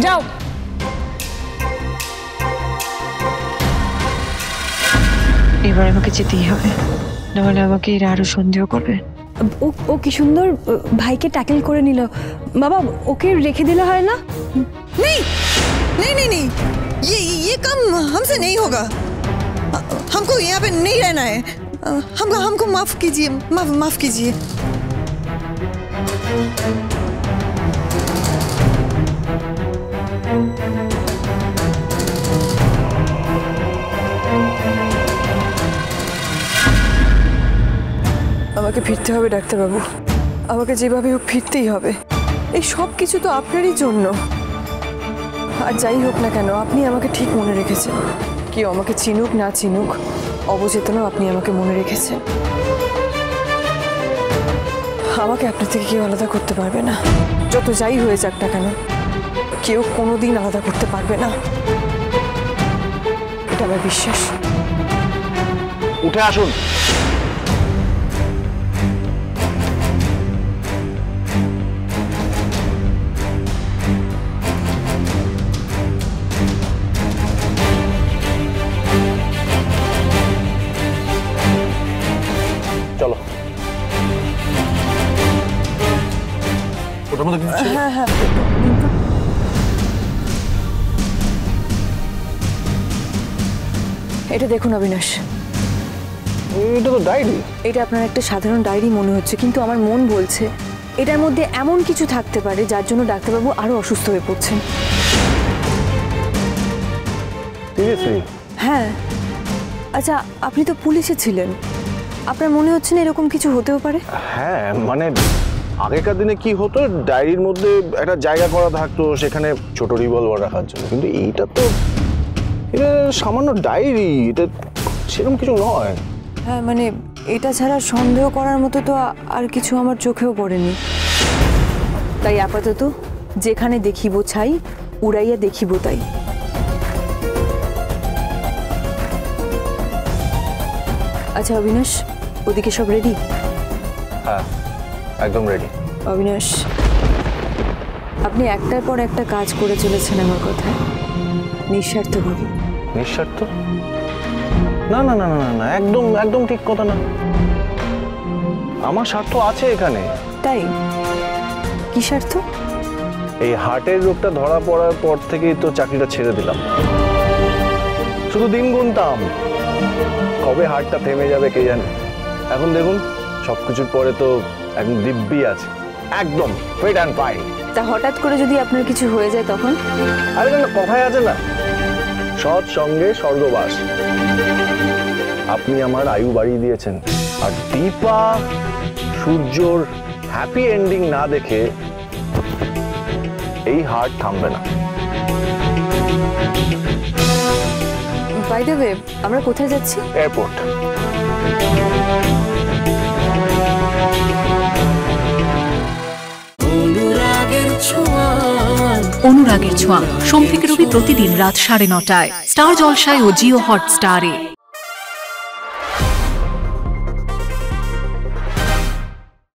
যাও। এবার আমাকে যেতেই হবে, নাহলে আমাকে এরা আরো সন্দেহ করবে। ও কি সুন্দর ভাইকে ট্যাকেল করে নিল। বাবা ওকে রেখে দিলে হয় না? नहीं नहीं नहीं नहीं, ये काम हमसे नहीं होगा। हमको यहाँ पे नहीं रहना है। हमको माफ कीजिए, माफ कीजिए। আমাকে ফিরতে হবে ডাক্তারবাবু, আমাকে যেভাবে হোক ফিরতেই হবে। এই সব কিছু তো আপনারই জন্য। আর যাই হোক না কেন, আপনি আমাকে ঠিক মনে রেখেছেন। কেউ আমাকে চিনুক না চিনুক, অবচেতনও আপনি আমাকে মনে রেখেছেন। আমাকে আপনার থেকে কেউ আলাদা করতে পারবে না। যত যাই হয়ে যাক না কেন, কেউ কোনোদিন আলাদা করতে পারবে না, এটা আমার বিশ্বাস। উঠে আসুন। চলো। ওটার মধ্যে কিছু ছিল? হ্যাঁ হ্যাঁ, এটা দেখুন অবিনাশ, এটা তো ডায়েরি। এটা আপনার একটা সাধারণ ডায়েরি মনে হচ্ছে, কিন্তু আমার মন বলছে এটার মধ্যে এমন কিছু থাকতে পারে যার জন্য ডাক্তারবাবু আরো অসুস্থ হয়ে পড়ছেন। সিরিয়াসলি? হ্যাঁ। আচ্ছা, আপনি তো পুলিশে ছিলেন, আপনার মনে হচ্ছে না এরকম কিছু হতেও পারে? হ্যাঁ, মানে আগেকার দিনে কি হতো, ডায়েরির মধ্যে একটা জায়গা করা থাকতো, সেখানে ছোট রিভলভার রাখার জন্য। কিন্তু এটা তো এটা সামান্য ডায়েরি, এটা সেরকম কিছু নয়। হ্যাঁ, মানে এটা ছাড়া সন্দেহ করার মতো তো আর কিছু আমার চোখেও পড়েনি। তাই আপাতত যেখানে দেখিব ছাই, উড়াইয়া দেখিব তাই। আচ্ছা অবিনাশ, ওদিকে সব রেডি? হ্যাঁ, একদম রেডি। অবিনাশ, আপনি একটার পর একটা কাজ করে চলেছেন আমার কথায়, নিঃস্বার্থভাবে। নিঃস্বার্থ? না না না না না, একদম একদম ঠিক কথা না। আমার স্বার্থ আছে এখানে। তাই? কি স্বার্থ? এই হার্টের রোগটা ধরা পড়ার পর থেকেই তো চাকরিটা ছেড়ে দিলাম। শুধু দিন গুনতাম, কবে হার্টটা থেমে যাবে কে জানে। এখন দেখুন, সবকিছুর পরে তো একদম দিব্যি আছে, একদম ফিট অ্যান্ড ফাইন। তা হঠাৎ করে যদি আপনার কিছু হয়ে যায় তখন? আরে না, কথায় আছে না, সৎ সঙ্গে স্বর্গবাস। আপনি আমার আয়ু বাড়িয়ে দিয়েছেন, আর দীপা সূর্যর হ্যাপি এন্ডিং না দেখে এই হার্ট থামবে না। বাই দ্য ওয়ে, আমরা কোথায় যাচ্ছি? এয়ারপোর্ট। অনুরাগের ছোঁয়া সোম থেকে রবি প্রতিদিন রাত 9:30টায় স্টার জলসায় ও জিও হটস্টারে।